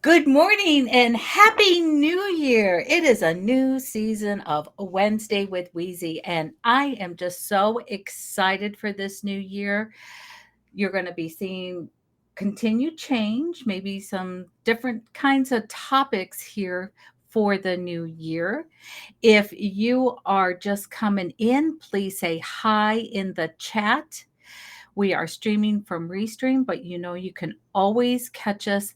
Good morning and happy new year. It is a new season of Wednesday with Weezy, and I am just so excited for this new year. You're going to be seeing continued change, maybe some different kinds of topics here for the new year. If you are just coming in, please say hi in the chat. We are streaming from Restream, but you can always catch us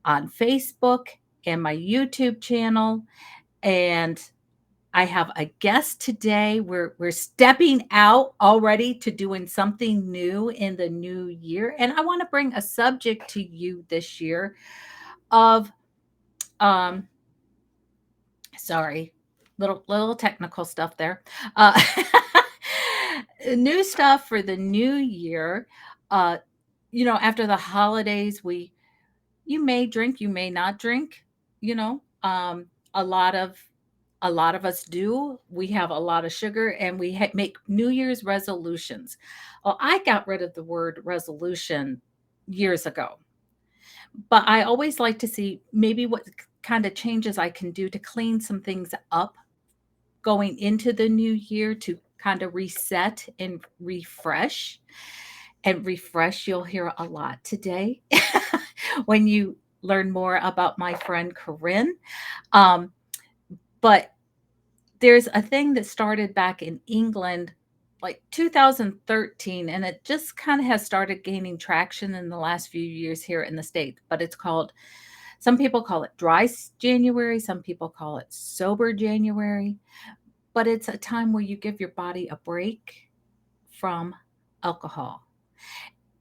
on Facebook and my YouTube channel. And I have a guest today. We're stepping out already to doing something new in the new year. And I want to bring a subject to you this year of um sorry, little technical stuff there. Uh New stuff for the new year. Uh After the holidays, we you may drink, you may not drink, you know. A lot of us do. We have a lot of sugar and we make New Year's resolutions. Well, I got rid of the word resolution years ago, but I always like to see maybe what kind of changes I can do to clean some things up going into the new year to kind of reset and refresh. And refresh, you'll hear a lot today when you learn more about my friend Corinne. Um, but there's a thing that started back in England like 2013, and it just kind of has started gaining traction in the last few years here in the States. But it's called, some people call it January, some people call it sober January. But it's a time where you give your body a break from alcohol.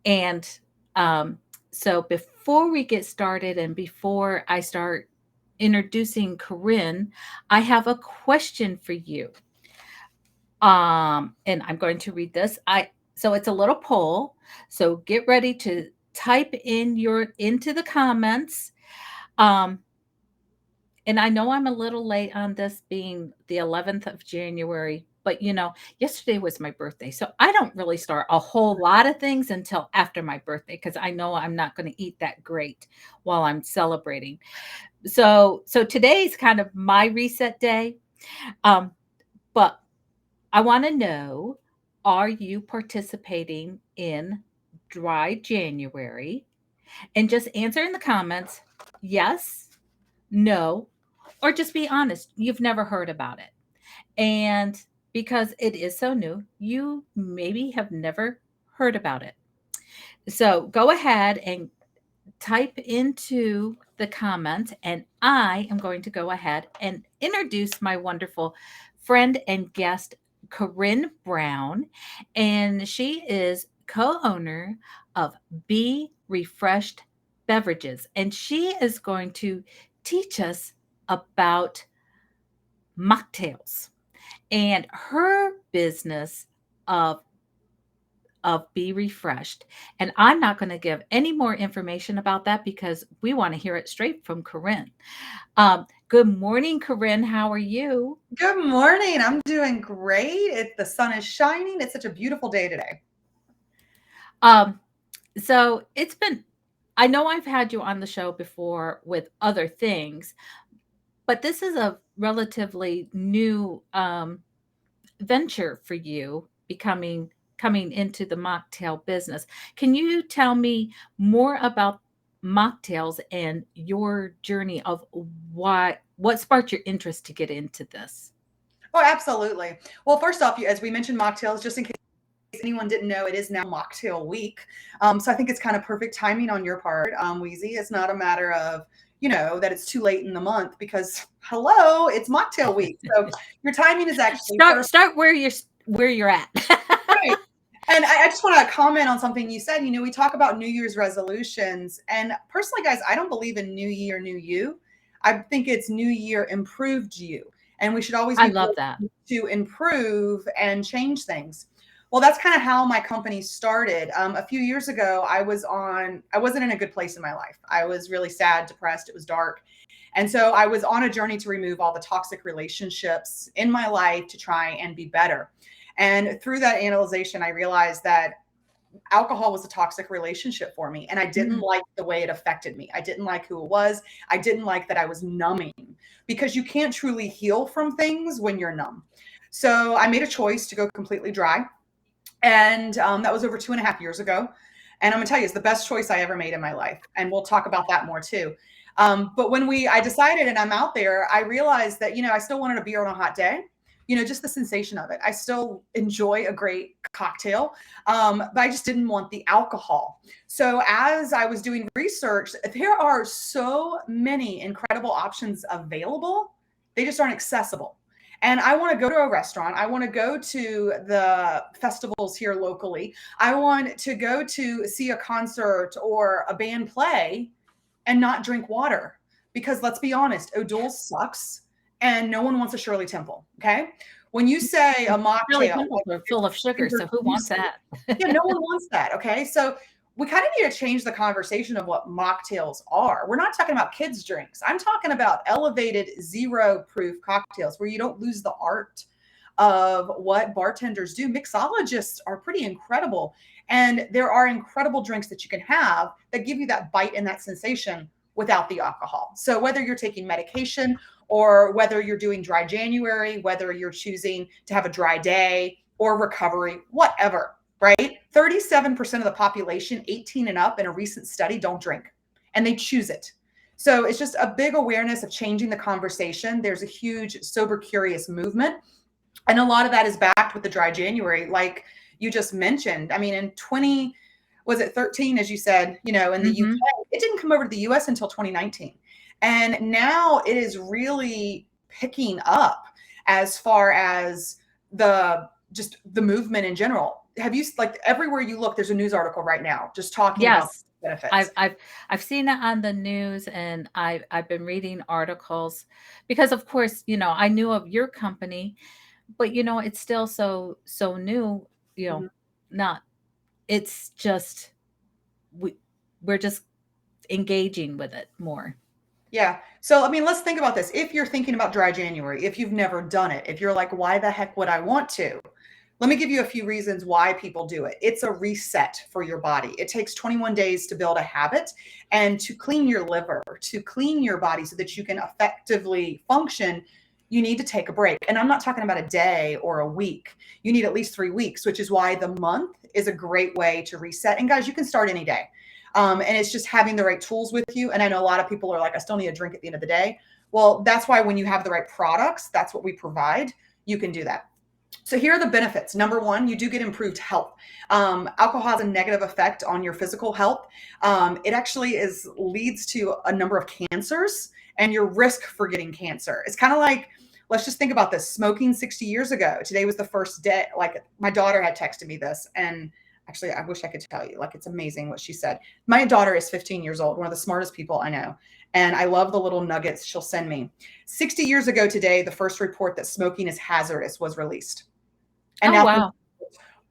And um, so before we get started and before I start introducing Corinne, I have a question for you. And I'm going to read this. So it's a little poll. So get ready to type in your into the comments. Um, and I know I'm a little late on this being the 11th of January, but yesterday was my birthday. So I don't really start a whole lot of things until after my birthday because I know I'm not going to eat that great while I'm celebrating. So today's kind of my reset day. Um, but I want to know, are you participating in Dry January? And just answer in the comments yes, no, or just be honest. You've never heard about it. And because it is so new, you maybe have never heard about it. So go ahead and type into the comments, and I am going to go ahead and introduce my wonderful friend and guest, Corinne Brown. And she is co owner of Be Refreshed Beverages. And she is going to teach us about mocktails and her business of Be Refreshed. And I'm not going to give any more information about that because we want to hear it straight from Corinne. Good morning, Corinne. How are you? Good morning. I'm doing great. The sun is shining. It's such a beautiful day today. Um, so it's been, I know I've had you on the show before with other things, but this is a relatively new venture for you, becoming coming into the mocktail business. Can you tell me more about mocktails and your journey of what sparked your interest to get into this? Oh, absolutely. Well, first off, as we mentioned mocktails, just in case anyone didn't know, it is now Mocktail Week. So I think it's kind of perfect timing on your part, Wheezy. It's not a matter of, that it's too late in the month because, hello, it's Mocktail Week. So your timing is actually perfect. Start where you're at. Right. And I just want to comment on something you said. We talk about New Year's resolutions. And personally, guys, I don't believe in New Year, New You. I think it's New Year, improved you. And we should always I be love that. looking to improve and change things. Well, that's kind of how my company started. A few years ago, I wasn't in a good place in my life. I was really sad, depressed. It was dark. And so I was on a journey to remove all the toxic relationships in my life to try and be better. And through that analyzation, I realized that alcohol was a toxic relationship for me, and I didn't Mm, like the way it affected me. I didn't like who it was. I didn't like that I was numbing, because you can't truly heal from things when you're numb. So I made a choice to go completely dry, and that was over 2.5 years ago. And I'm gonna tell you, it's the best choice I ever made in my life, and we'll talk about that more too. But when I decided, and I'm out there, I realized that I still wanted a beer on a hot day. Just the sensation of it. I still enjoy a great cocktail, but I just didn't want the alcohol. So as I was doing research, there are so many incredible options available. They just aren't accessible. And I want to go to a restaurant. I want to go to the festivals here locally. I want to go to see a concert or a band play and not drink water. Because let's be honest, O'Doul's sucks and no one wants a Shirley Temple. Okay. When you say a Shirley mocktail, Temples like are full it's of sugar, super so who wants juicy, that? yeah, no one wants that. Okay. So we kind of need to change the conversation of what mocktails are. We're not talking about kids' drinks. I'm talking about elevated zero proof cocktails where you don't lose the art of what bartenders do. Mixologists are pretty incredible. And there are incredible drinks that you can have that give you that bite and that sensation without the alcohol. So whether you're taking medication or whether you're doing dry January, whether you're choosing to have a dry day or recovery, whatever, right? 37% of the population 18 and up in a recent study don't drink, and they choose it. So it's just a big awareness of changing the conversation. There's a huge sober curious movement, and a lot of that is backed with the dry January, like you just mentioned. I mean, in 20, was it 13, as you said, in the UK, Mhm. it didn't come over to the US until 2019. And now it is really picking up as far as just the movement in general. Have you, like, everywhere you look, there's a news article right now just talking about Yes. I've benefits. I've I've seen it on the news, and I've been reading articles because, of course, I knew of your company, but, it's still so new, you know, Mhm. not it's just we we're just engaging with it more. Yeah. So, I mean, let's think about this. If you're thinking about dry January, if you've never done it, if you're like, why the heck would I want to? Let me give you a few reasons why people do it. It's a reset for your body. It takes 21 days to build a habit and to clean your liver, to clean your body so that you can effectively function. You need to take a break. And I'm not talking about a day or a week. You need at least 3 weeks, which is why the month is a great way to reset. And guys, you can start any day. And it's just having the right tools with you. And I know a lot of people are like, I still need a drink at the end of the day. Well, that's why when you have the right products, that's what we provide. You can do that. So here are the benefits. Number one, you do get improved health. Alcohol has a negative effect on your physical health. It actually leads to a number of cancers and your risk for getting cancer. It's kind of like, let's just think about this. Smoking 60 years ago. Today was the first day. Like, my daughter had texted me this, and actually, I wish I could tell you. Like, it's amazing what she said. My daughter is 15 years old, one of the smartest people I know. And I love the little nuggets she'll send me. 60 years ago today, the first report that smoking is hazardous was released. And Oh, now wow.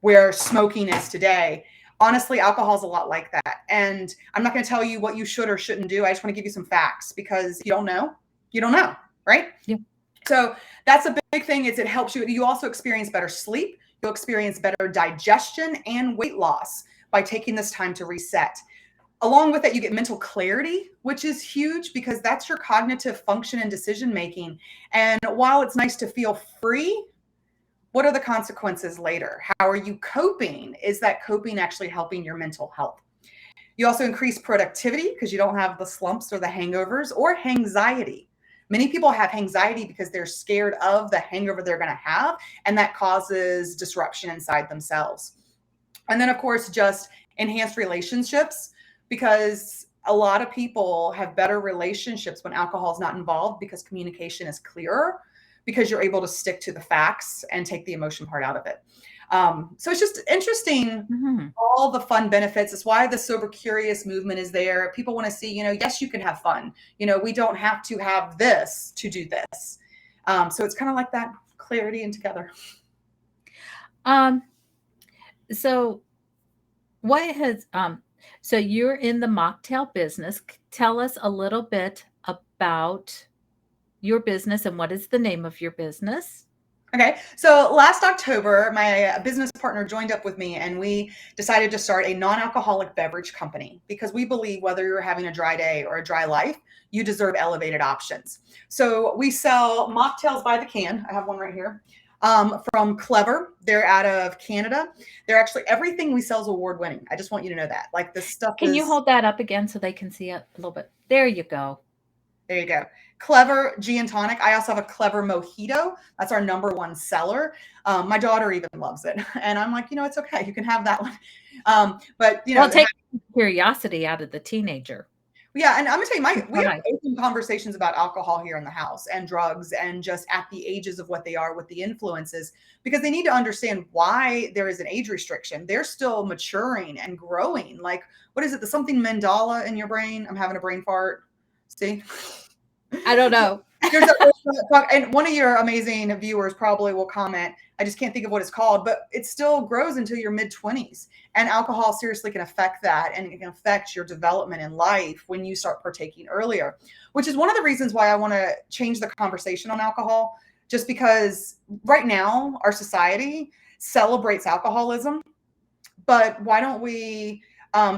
where smoking is today. Honestly, alcohol is a lot like that. And I'm not going to tell you what you should or shouldn't do. I just want to give you some facts, because you don't know. You don't know, right? Yeah. So that's a big thing, is it helps you. You also experience better sleep. You'll experience better digestion and weight loss by taking this time to reset. Along with that, you get mental clarity, which is huge because that's your cognitive function and decision making. And while it's nice to feel free, what are the consequences later? How are you coping? Is that coping actually helping your mental health? You also increase productivity because you don't have the slumps or the hangovers or anxiety. Many people have anxiety because they're scared of the hangover they're going to have, and that causes disruption inside themselves. And then, of course, just enhanced relationships, because a lot of people have better relationships when alcohol is not involved because communication is clearer, because you're able to stick to the facts and take the emotion part out of it. So it's just interesting, Mhm. all the fun benefits. It's why the sober curious movement is there. People want to see, yes, you can have fun. We don't have to have this to do this. So it's kind of like that clarity and together. Um, so what has so you're in the mocktail business. Tell us a little bit about your business and what is the name of your business? Okay. So last October, my business partner joined up with me and we decided to start a non alcoholic beverage company because we believe whether you're having a dry day or a dry life, you deserve elevated options. So we sell mocktails by the can. I have one right here. From Clever. They're out of Canada. They're actually everything we sell is award winning. I just want you to know that. Like this stuff Can you is hold that up again so they can see it a little bit? There you go. there you go. Clever gin and tonic. I also have a Clever mojito. That's our number one seller. My daughter even loves it, and I'm like, it's okay. You can have that one. But Well, it takes curiosity out of the teenager. yeah, and I'm gonna tell you, we have Right. open conversations about alcohol here in the house and drugs and just at the ages of what they are with the influences because they need to understand why there is an age restriction. They're still maturing and growing. Like, what is it? The something mandala in your brain? I'm having a brain fart. See? I don't know. There's a and one of your amazing viewers probably will comment. I just can't think of what it's called, but it still grows until your mid 20s. And alcohol seriously can affect that and it can affect your development in life when you start partaking earlier, which is one of the reasons why I want to change the conversation on alcohol. Just because right now our society celebrates alcoholism, but why don't we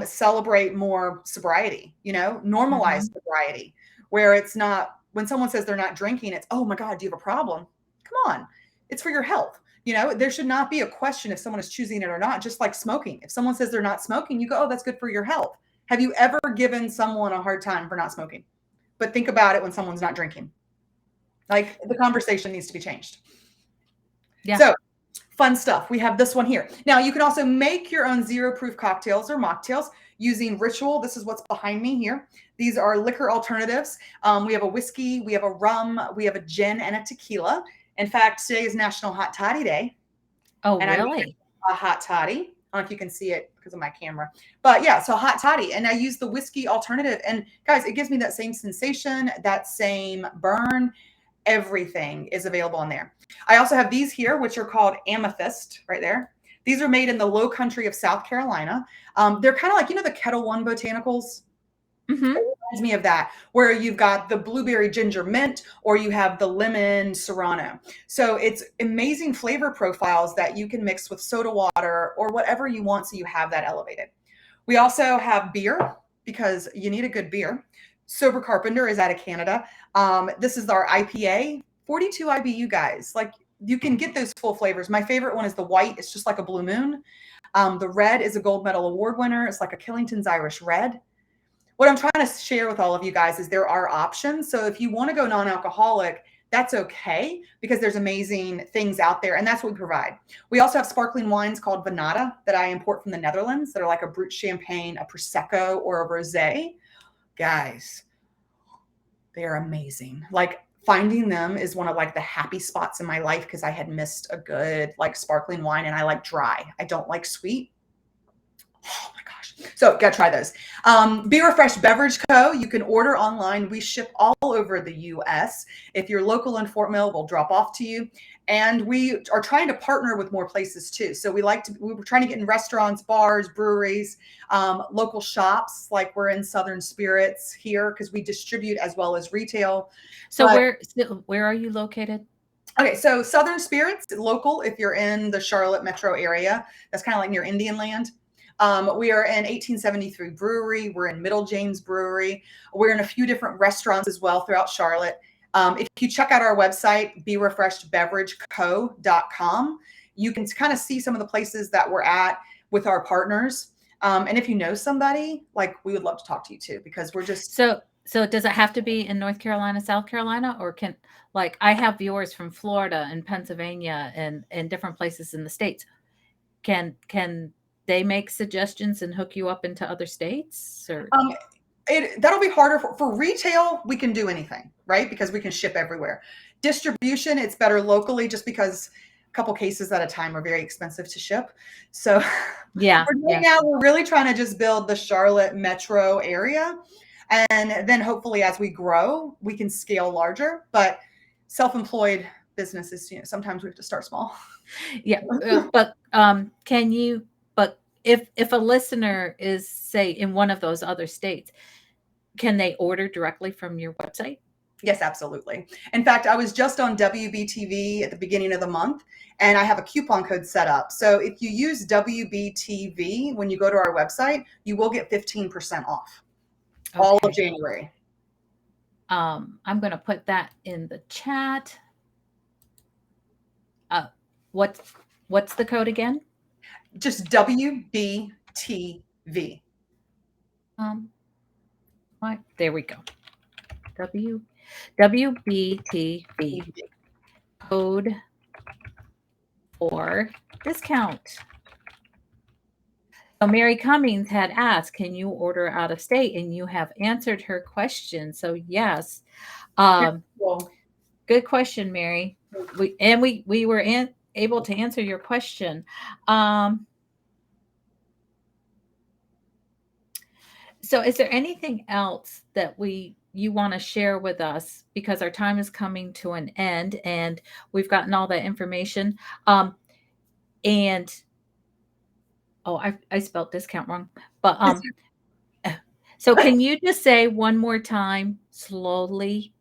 celebrate more sobriety, normalize Mhm. sobriety, where it's not when someone says they're not drinking, it's, oh my God, do you have a problem? Come on, it's for your health. There should not be a question if someone is choosing it or not, just like smoking. If someone says they're not smoking, you go, oh, that's good for your health. Have you ever given someone a hard time for not smoking? But think about it when someone's not drinking. Like the conversation needs to be changed. Yeah. So fun stuff. We have this one here. Now, you can also make your own zero proof cocktails or mocktails using Ritual. This is what's behind me here. These are liquor alternatives. We have a whiskey, we have a rum, we have a gin, and a tequila. In fact, today is National Hot Toddy Day, Oh, and I made really? a hot toddy. I don't know if you can see it because of my camera, but yeah, so hot toddy, and I use the whiskey alternative. And guys, it gives me that same sensation, that same burn. Everything is available on there. I also have these here, which are called Amethyst right there. These are made in the low country of South Carolina. They're kind of like, the Kettle One botanicals. It Mhm. reminds me of that, where you've got the blueberry ginger mint or you have the lemon serrano. So it's amazing flavor profiles that you can mix with soda water or whatever you want so you have that elevated. We also have beer because you need a good beer. Sober Carpenter is out of Canada. This is our IPA, 42 IBU, guys. Like you can get those full flavors. My favorite one is the white. It's just like a blue moon. The red is a gold medal award winner. It's like a Killington's Irish Red. What I'm trying to share with all of you guys is there are options. So if you want to go non-alcoholic, that's okay because there's amazing things out there, and that's what we provide. We also have sparkling wines called Venata that I import from the Netherlands that are like a brut champagne, a prosecco, or a rosé. Guys, they're amazing. Like finding them is one of like the happy spots in my life because I had missed a good like sparkling wine, and I like dry. I don't like sweet. Oh my gosh. So gotta try those. Be Refreshed Beverage Co. You can order online. We ship all over the US. If you're local in Fort Mill, we'll drop off to you. And we are trying to partner with more places too. So we were trying to get in restaurants, bars, breweries, local shops, like we're in Southern Spirits here because we distribute as well as retail. So But where are you located? okay, so Southern Spirits, local, if you're in the Charlotte metro area, that's kind of like near Indian Land. We are in 1873 Brewery. We're in Middle James Brewery. We're in a few different restaurants as well throughout Charlotte. If you check out our website, berefreshedbeverageco.com, you can kind of see some of the places that we're at with our partners. And if you know somebody, like we would love to talk to you too, because we're just So does it have to be in North Carolina, South Carolina, or can like I have viewers from Florida and Pennsylvania and different places in the states. Can they make suggestions and hook you up into other states or um, that'll be harder for retail. We can do anything, right? Because we can ship everywhere. Distribution, it's better locally just because a couple cases at a time are very expensive to ship. So yeah, for right yeah. now, we're really trying to just build the Charlotte metro area. And then hopefully as we grow, we can scale larger. But self-employed businesses, sometimes we have to start small. Yeah, but can you but if a listener is say in one of those other states, can they order directly from your website? Yes, absolutely. In fact, I was just on WBTV at the beginning of the month, and I have a coupon code set up. So if you use WBTV when you go to our website, you will get 15% off all of Okay. January. I'm going to put that in the chat. Uh, what's what's the code again? Just WBTV. Um, there we go. W WBTV code for discount. So Mary Cummings had asked, "Can you order out of state?" And you have answered her question. So yes, um, Well, good question, Mary. We were able to answer your question. Um, so is there anything else that we you want to share with us, because our time is coming to an end and we've gotten all that information. And oh, I spelled discount wrong. But so can you just say one more time slowly,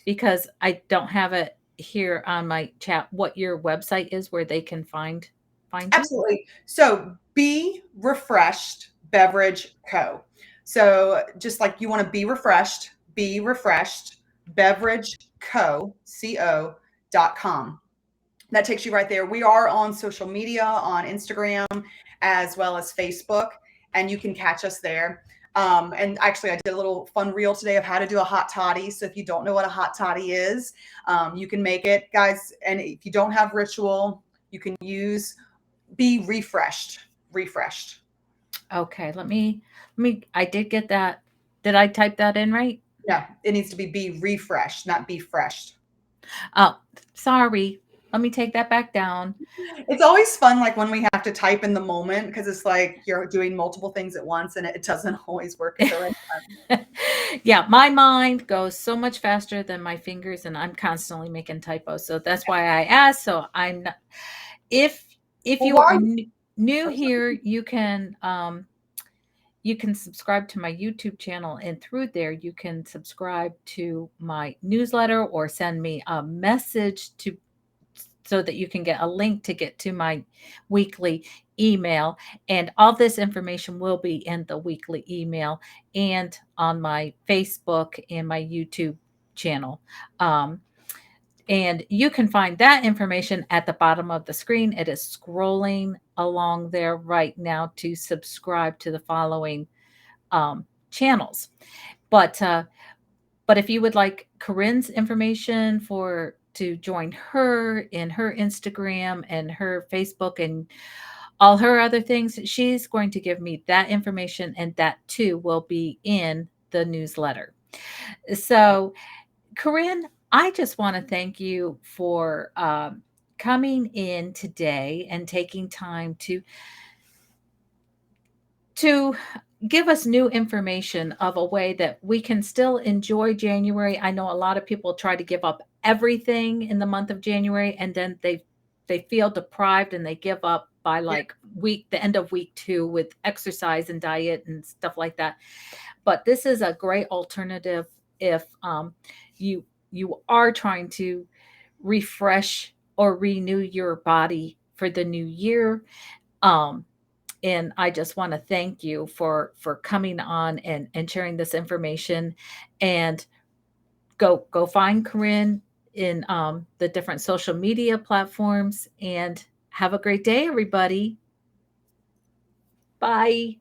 because I don't have it here on my chat, what your website is where they can find you? absolutely. So be refreshed beverage co. So just like you want to be refreshed beverage co.com. That takes you right there. We are on social media on Instagram as well as Facebook, and you can catch us there. And actually, I did a little fun reel today of how to do a hot toddy. So if you don't know what a hot toddy is, you can make it, guys. And if you don't have ritual, you can use be refreshed. Refreshed. Okay, I did get that. Did I type that in right? Yeah, it needs to be refreshed, not be fresh. Oh, sorry. Let me take that back down. It's always fun, like when we have to type in the moment, because it's like you're doing multiple things at once, and it doesn't always work at the right time. Yeah, my mind goes so much faster than my fingers, and I'm constantly making typos. So that's why I asked. So I'm not, if if Well, you are why? new here, you can subscribe to my YouTube channel, and through there you can subscribe to my newsletter or send me a message to so that you can get a link to get to my weekly email. And all this information will be in the weekly email and on my Facebook and my YouTube channel. Um, and you can find that information at the bottom of the screen. It is scrolling along there right now to subscribe to the following channels. But but if you would like Corinne's information for to join her in her Instagram and her Facebook and all her other things, she's going to give me that information, and that too will be in the newsletter. So, Corinne, I just want to thank you for coming in today and taking time to give us new information of a way that we can still enjoy January. I know a lot of people try to give up everything in the month of January, and then they feel deprived and they give up by Yeah, like the end of week 2 with exercise and diet and stuff like that. But this is a great alternative if you you are trying to refresh or renew your body for the new year. Um, and I just want to thank you for coming on and sharing this information. And go find Corinne in the different social media platforms. And have a great day, everybody. Bye.